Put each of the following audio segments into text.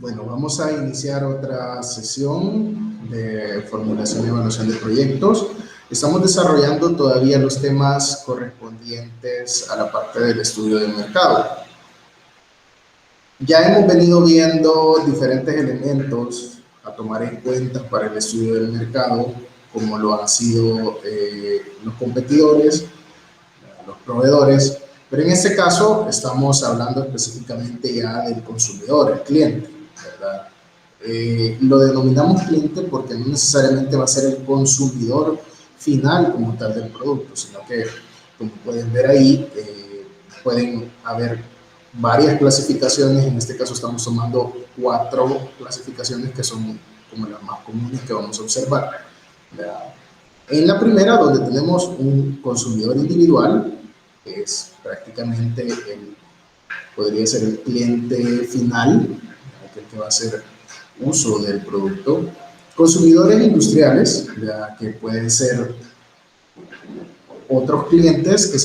Bueno, vamos a iniciar otra sesión de formulación y evaluación de proyectos. Estamos desarrollando todavía los temas correspondientes a la parte del estudio del mercado. Ya hemos venido viendo diferentes elementos a tomar en cuenta para el estudio del mercado, como lo han sido los competidores, los proveedores, pero en este caso estamos hablando específicamente ya del consumidor, el cliente, ¿verdad? Lo denominamos cliente porque no necesariamente va a ser el consumidor final como tal del producto, sino que, como pueden ver ahí, pueden haber varias clasificaciones. En este caso estamos tomando 4 clasificaciones que son como las más comunes que vamos a observar, ¿verdad? En la primera, donde tenemos un consumidor individual, que es prácticamente podría ser el cliente final, aquel que va a hacer uso del producto. Consumidores industriales, ya que pueden ser otros clientes que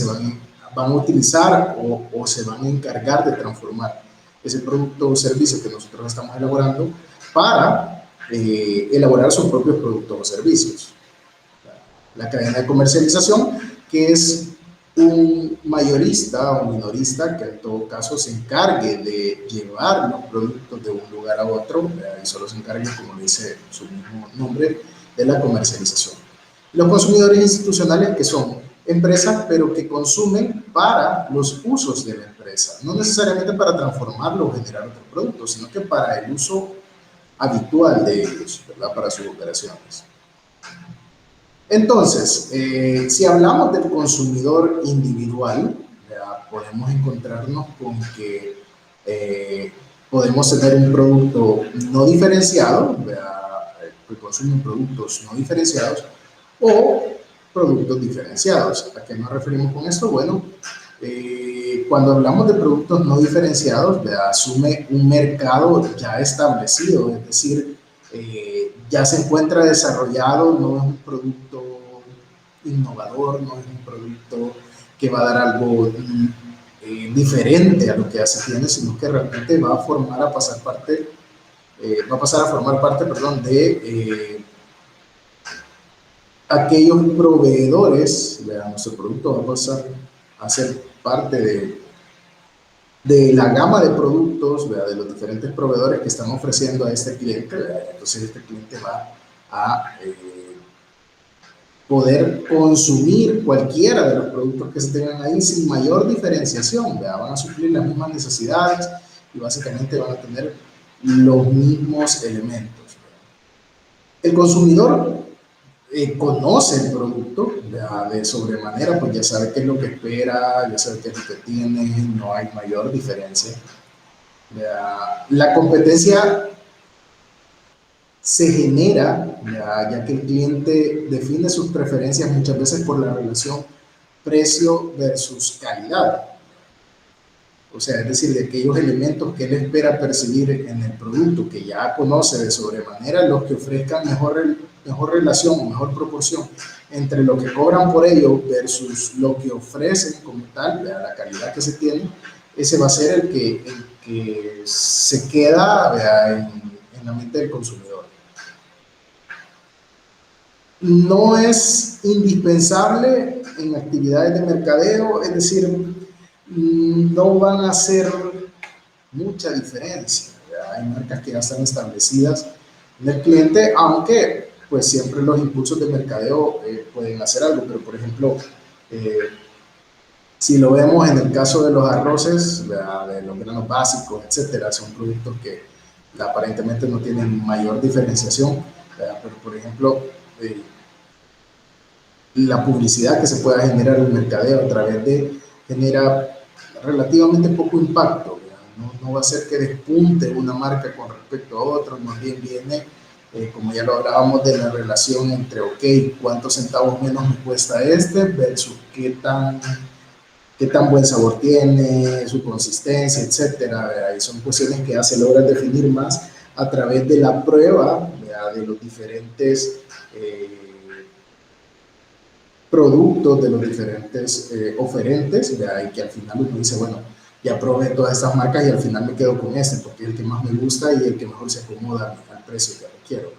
van a utilizar o se van a encargar de transformar ese producto o servicio que nosotros estamos elaborando para elaborar sus propios productos o servicios. La cadena de comercialización, que es un mayorista o minorista que en todo caso se encargue de llevar los productos de un lugar a otro, y solo se encargue, como dice su mismo nombre, de la comercialización. Los consumidores institucionales, que son empresas, pero que consumen para los usos de la empresa, no necesariamente para transformarlo o generar otros productos, sino que para el uso habitual de ellos, ¿verdad? Para sus operaciones. Entonces, si hablamos del consumidor individual, ¿verdad? Podemos encontrarnos con que podemos tener un producto no diferenciado, ¿verdad? Que consumen productos no diferenciados, o productos diferenciados. ¿A qué nos referimos con esto? Bueno, cuando hablamos de productos no diferenciados, ¿verdad? Asume un mercado ya establecido, es decir, ya se encuentra desarrollado, no es un producto innovador, no es un producto que va a dar algo diferente a lo que ya se tiene, sino que realmente va a pasar parte, va a pasar a formar parte, perdón, de aquellos proveedores, ¿verdad? Nuestro producto va a pasar a ser parte de la gama de productos, ¿verdad? De los diferentes proveedores que están ofreciendo a este cliente, ¿verdad? Entonces este cliente va a poder consumir cualquiera de los productos que se tengan ahí sin mayor diferenciación, ¿verdad? Van a suplir las mismas necesidades y básicamente van a tener los mismos elementos, ¿verdad? El consumidor conoce el producto, ¿verdad? De sobremanera, pues ya sabe qué es lo que espera, ya sabe qué es lo que tiene, no hay mayor diferencia. La competencia se genera, ya que el cliente define sus preferencias muchas veces por la relación precio versus calidad. O sea, es decir, de aquellos elementos que él espera percibir en el producto, que ya conoce de sobremanera, los que ofrezcan mejor relación o mejor proporción entre lo que cobran por ello versus lo que ofrecen como tal, la calidad que se tiene, ese va a ser el que se queda en la mente del consumidor. No es indispensable en actividades de mercadeo, es decir, no van a hacer mucha diferencia, ¿verdad? Hay marcas que ya están establecidas en el cliente, aunque pues siempre los impulsos de mercadeo pueden hacer algo, pero por ejemplo, si lo vemos en el caso de los arroces, ¿verdad? De los granos básicos, etcétera, son productos que aparentemente no tienen mayor diferenciación, ¿verdad? Pero por ejemplo, la publicidad que se pueda generar en el mercadeo a través de genera relativamente poco impacto, no va a ser que despunte una marca con respecto a otra, más bien viene, como ya lo hablábamos, de la relación entre, ok, cuántos centavos menos me cuesta este versus qué tan buen sabor tiene, su consistencia, etcétera. Y son cuestiones que ya se logran definir más a través de la prueba, ¿verdad? De los diferentes productos, de los diferentes oferentes, ¿verdad? Y que al final uno dice, bueno, ya probé todas estas marcas y al final me quedo con este porque es el que más me gusta y el que mejor se acomoda al precio que requiero.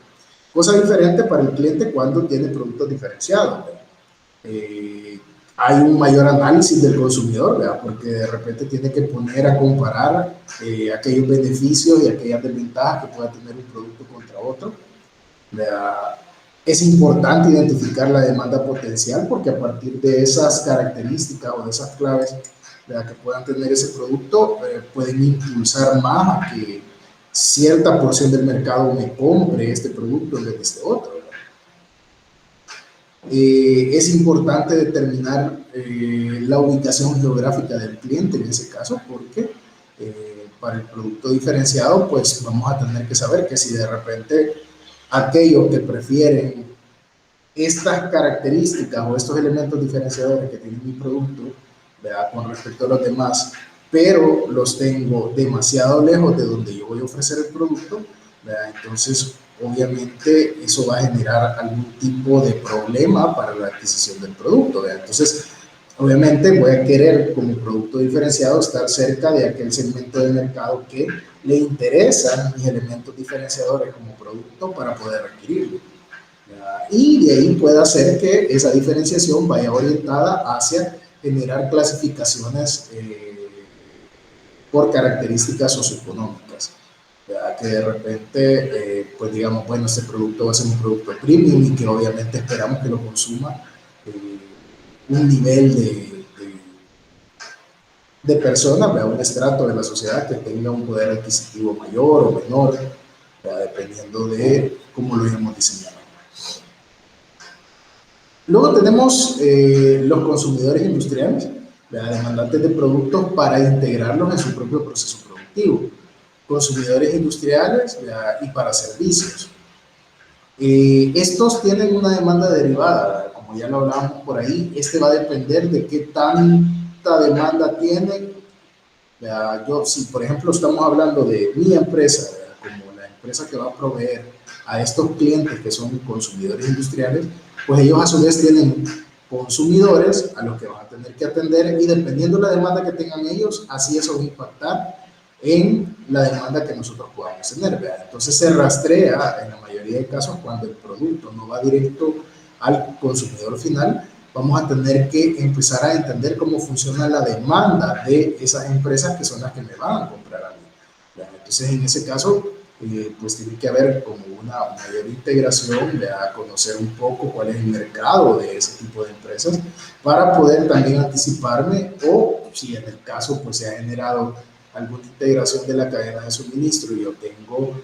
Cosa diferente para el cliente cuando tiene productos diferenciados. Eh, Hay un mayor análisis del consumidor, ¿verdad? Porque de repente tiene que poner a comparar aquellos beneficios y aquellas desventajas que pueda tener un producto contra otro, ¿verdad? Es importante identificar la demanda potencial porque a partir de esas características o de esas claves, ¿verdad?, que puedan tener ese producto, pueden impulsar más a que cierta porción del mercado me compre este producto en vez de este otro. Es importante determinar la ubicación geográfica del cliente en ese caso, porque para el producto diferenciado, pues vamos a tener que saber que si de repente aquellos que prefieren estas características o estos elementos diferenciadores que tiene mi producto, ¿verdad?, con respecto a los demás, pero los tengo demasiado lejos de donde yo voy a ofrecer el producto, ¿verdad?, entonces obviamente eso va a generar algún tipo de problema para la adquisición del producto, ¿verdad? Entonces obviamente voy a querer como producto diferenciado estar cerca de aquel segmento de mercado que le interesan mis elementos diferenciadores como producto para poder adquirirlo. Y de ahí puede hacer que esa diferenciación vaya orientada hacia generar clasificaciones por características socioeconómicas, ¿verdad? Que de repente, pues digamos, bueno, este producto va a ser un producto premium y que obviamente esperamos que lo consuma un nivel de personas, ¿verdad?, un estrato de la sociedad que tenga un poder adquisitivo mayor o menor, ¿verdad?, dependiendo de cómo lo hayamos diseñado. Luego tenemos los consumidores industriales, ¿verdad?, demandantes de productos para integrarlos en su propio proceso productivo. Consumidores industriales, ¿verdad?, y para servicios. Estos tienen una demanda derivada, ¿verdad?, como ya lo hablábamos por ahí. Este va a depender de qué tanta demanda tienen. Yo, si por ejemplo estamos hablando de mi empresa, ¿verdad?, como la empresa que va a proveer a estos clientes que son consumidores industriales, pues ellos a su vez tienen consumidores a los que van a tener que atender y dependiendo de la demanda que tengan ellos, así eso va a impactar en la demanda que nosotros podamos tener, ¿verdad? Entonces se rastrea en la mayoría de casos cuando el producto no va directo al consumidor final. Vamos a tener que empezar a entender cómo funciona la demanda de esas empresas que son las que me van a comprar a mí, ¿verdad? Entonces en ese caso pues tiene que haber como una mayor integración, ¿verdad?, conocer un poco cuál es el mercado de ese tipo de empresas para poder también anticiparme, o si en el caso pues se ha generado alguna integración de la cadena de suministro y yo tengo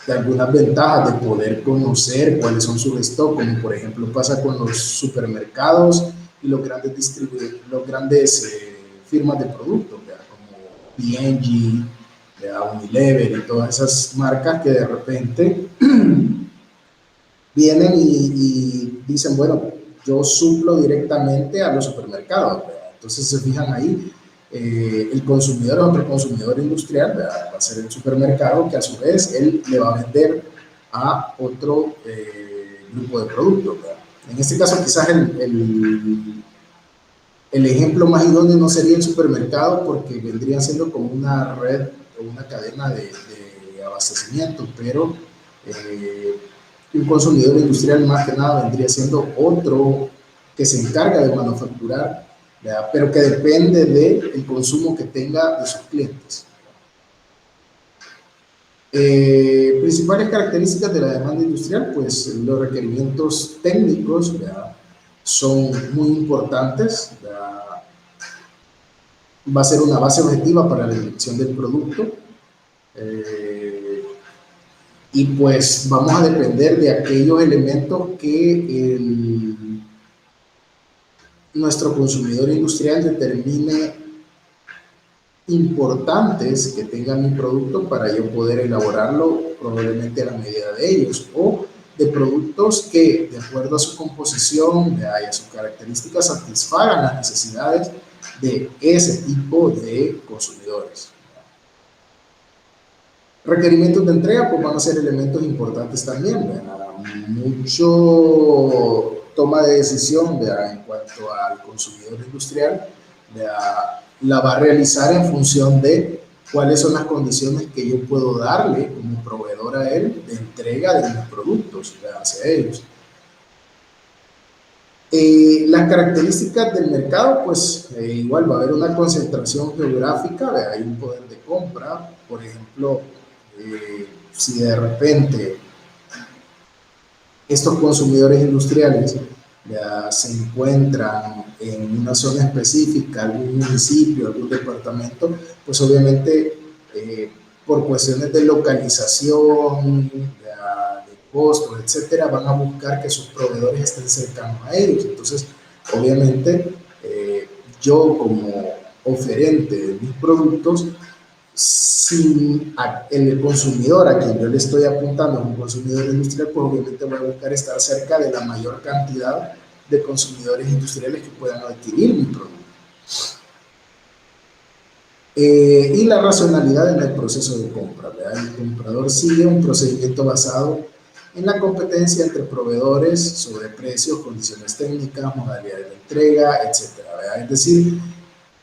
de algunas ventajas de poder conocer cuáles son sus stocks, como por ejemplo pasa con los supermercados y los grandes firmas de productos, ¿verdad?, como P&G, Unilever y todas esas marcas que de repente vienen y dicen, bueno, yo suplo directamente a los supermercados, ¿verdad? Entonces se fijan ahí, el consumidor es otro consumidor industrial, ¿verdad?, va a ser el supermercado que a su vez él le va a vender a otro grupo de productos, ¿verdad? En este caso quizás el ejemplo más idóneo no sería el supermercado porque vendría siendo como una red o una cadena de abastecimiento, pero un consumidor industrial más que nada vendría siendo otro que se encarga de manufacturar, ¿verdad?, pero que depende del consumo que tenga de sus clientes. Principales características de la demanda industrial, pues los requerimientos técnicos, ¿verdad?, son muy importantes, ¿verdad?, va a ser una base objetiva para la elección del producto, y pues vamos a depender de aquellos elementos que nuestro consumidor industrial determine importantes que tenga mi producto para yo poder elaborarlo probablemente a la medida de ellos, o de productos que de acuerdo a su composición y a sus características satisfagan las necesidades de ese tipo de consumidores. Requerimientos de entrega pues van a ser elementos importantes también, ¿verdad? Mucho toma de decisión, ¿verdad?, en cuanto al consumidor industrial, ¿verdad?, la va a realizar en función de cuáles son las condiciones que yo puedo darle como proveedor a él de entrega de mis productos hacia ellos. Las características del mercado, pues igual va a haber una concentración geográfica, hay un poder de compra, por ejemplo, si de repente estos consumidores industriales ya se encuentran en una zona específica, algún municipio, algún departamento, pues obviamente por cuestiones de localización, de costos, etcétera, van a buscar que sus proveedores estén cercanos a ellos. Entonces, obviamente, yo como oferente de mis productos, si el consumidor a quien yo le estoy apuntando, un consumidor industrial, pues obviamente voy a buscar estar cerca de la mayor cantidad de consumidores industriales que puedan adquirir mi producto. Y la racionalidad en el proceso de compra, ¿verdad? El comprador sigue un procedimiento basado en la competencia entre proveedores sobre precios, condiciones técnicas, modalidades de entrega, etcétera, ¿verdad? Es decir,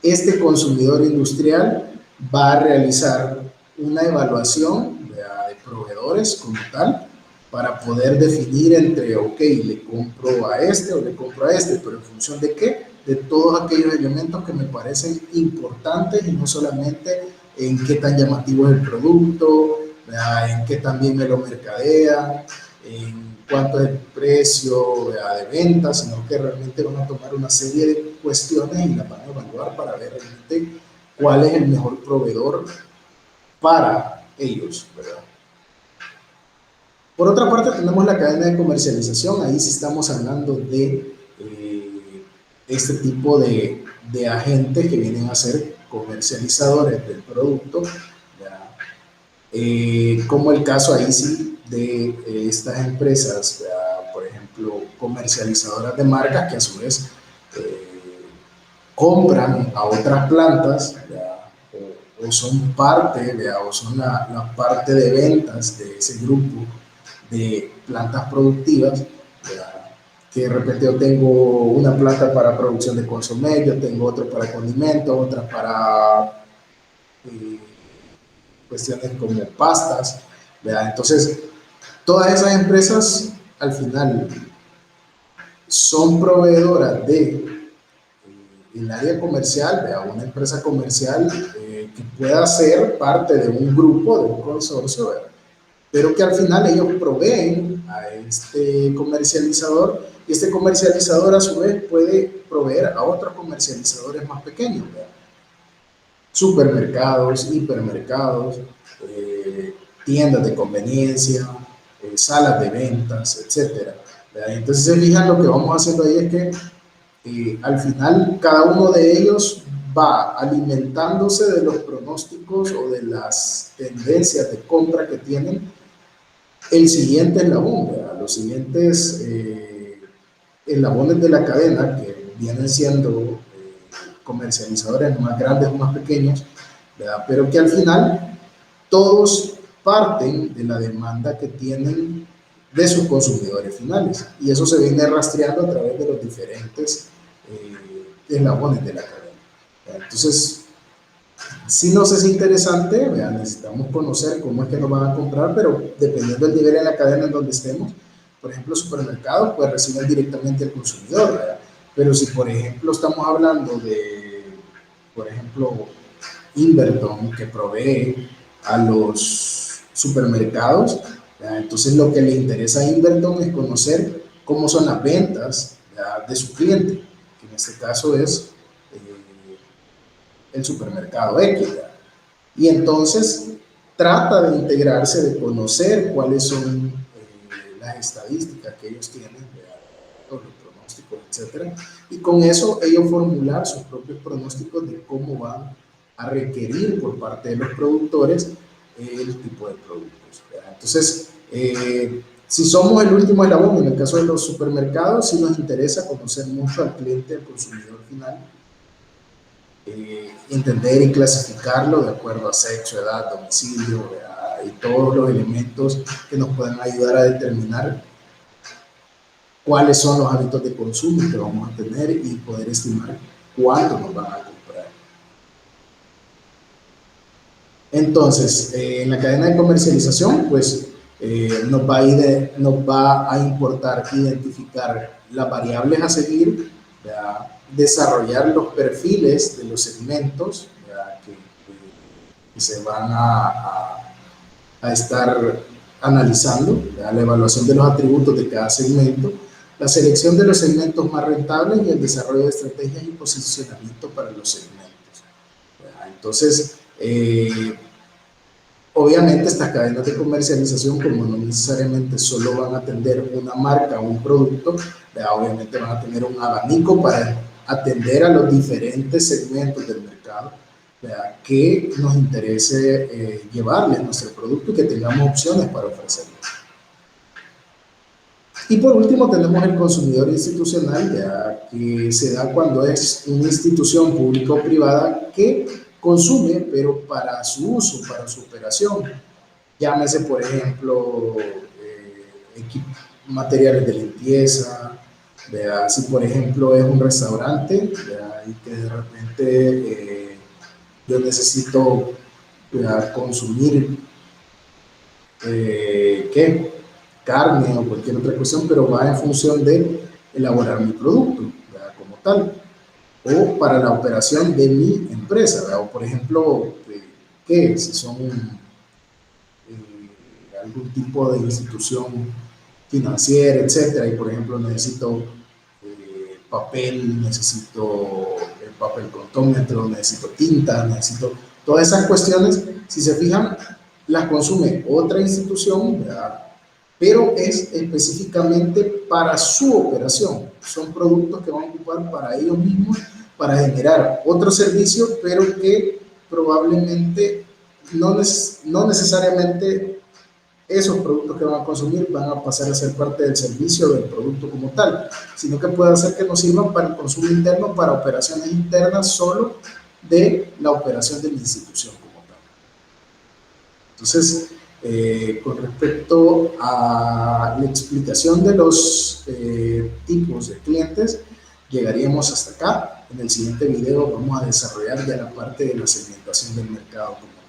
este consumidor industrial va a realizar una evaluación de proveedores como tal para poder definir entre, ok, le compro a este o le compro a este, pero en función de qué, de todos aquellos elementos que me parecen importantes y no solamente en qué tan llamativo es el producto, en qué tan bien me lo mercadea, en cuánto es el precio de venta, sino que realmente van a tomar una serie de cuestiones y las van a evaluar para ver realmente cuál es el mejor proveedor para ellos, ¿verdad? Por otra parte, tenemos la cadena de comercialización. Ahí sí estamos hablando de este tipo de agentes que vienen a ser comercializadores del producto, como el caso ahí sí de estas empresas, por ejemplo, comercializadoras de marcas que a su vez compran a otras plantas, o son parte, o son la parte de ventas de ese grupo de plantas productivas, que de repente yo tengo una planta para producción de consomé, yo tengo otra para condimentos, otra para cuestiones como pastas, ¿verdad? Entonces, todas esas empresas al final son proveedoras de el área comercial, ¿verdad? Una empresa comercial que pueda ser parte de un grupo, de un consorcio, ¿verdad? Pero que al final ellos proveen a este comercializador y este comercializador a su vez puede proveer a otros comercializadores más pequeños, ¿verdad? Supermercados, hipermercados, tiendas de conveniencia, salas de ventas, etcétera. Entonces se fijan, lo que vamos haciendo ahí es que al final cada uno de ellos va alimentándose de los pronósticos o de las tendencias de compra que tienen el siguiente eslabón, ¿verdad? Los siguientes eslabones de la cadena que vienen siendo comercializadores más grandes o más pequeños, ¿verdad? Pero que al final todos parten de la demanda que tienen de sus consumidores finales, y eso se viene rastreando a través de los diferentes eslabones de la cadena. Entonces, si nos es interesante, vean, necesitamos conocer cómo es que nos van a comprar, pero dependiendo del nivel en la cadena en donde estemos, por ejemplo, supermercados, pues reciben directamente al consumidor, ¿verdad? Pero si, por ejemplo, estamos hablando de, por ejemplo, Inverton, que provee a los supermercados, ¿verdad? Entonces lo que le interesa a Inverton es conocer cómo son las ventas, ¿verdad?, de su cliente, que en este caso es el supermercado X, ¿verdad? Y entonces trata de integrarse, de conocer cuáles son las estadísticas que ellos tienen, los pronósticos, etcétera, y con eso ellos formular sus propios pronósticos de cómo van a requerir por parte de los productores el tipo de productos, ¿verdad? Entonces, si somos el último eslabón, en el caso de los supermercados, sí nos interesa conocer mucho al cliente, al consumidor final, entender y clasificarlo de acuerdo a sexo, edad, domicilio, y todos los elementos que nos puedan ayudar a determinar cuáles son los hábitos de consumo que vamos a tener y poder estimar cuánto nos van a comprar. Entonces, en la cadena de comercialización, pues nos va a importar identificar las variables a seguir, ¿verdad? Desarrollar los perfiles de los segmentos, ¿verdad? Que se van a estar analizando, ¿verdad? La evaluación de los atributos de cada segmento, la selección de los segmentos más rentables y el desarrollo de estrategias y posicionamiento para los segmentos, ¿verdad? Entonces, obviamente estas cadenas de comercialización, como no necesariamente solo van a atender una marca o un producto, obviamente van a tener un abanico para atender a los diferentes segmentos del mercado, que nos interese llevarles nuestro producto y que tengamos opciones para ofrecerlo. Y por último tenemos el consumidor institucional, que se da cuando es una institución pública o privada que consume, pero para su uso, para su operación. Llámese, por ejemplo, materiales de limpieza, ¿verdad? Si por ejemplo es un restaurante, ¿verdad? Y que de repente yo necesito, ¿verdad?, consumir carne o cualquier otra cuestión, pero va en función de elaborar mi producto, ¿verdad?, como tal, o para la operación de mi empresa, ¿verdad? O por ejemplo, si son algún tipo de institución financiera, etcétera, y por ejemplo necesito papel, necesito papel contómetro, necesito tinta, necesito todas esas cuestiones. Si se fijan, las consume otra institución, ¿verdad?, pero es específicamente para su operación. Son productos que van a ocupar para ellos mismos, para generar otro servicio, pero que probablemente no necesariamente esos productos que van a consumir van a pasar a ser parte del servicio del producto como tal, sino que puede hacer que nos sirvan para el consumo interno, para operaciones internas solo de la operación de la institución como tal. Entonces, con respecto a la explicación de los tipos de clientes, llegaríamos hasta acá. En el siguiente video vamos a desarrollar ya la parte de la segmentación del mercado como tal.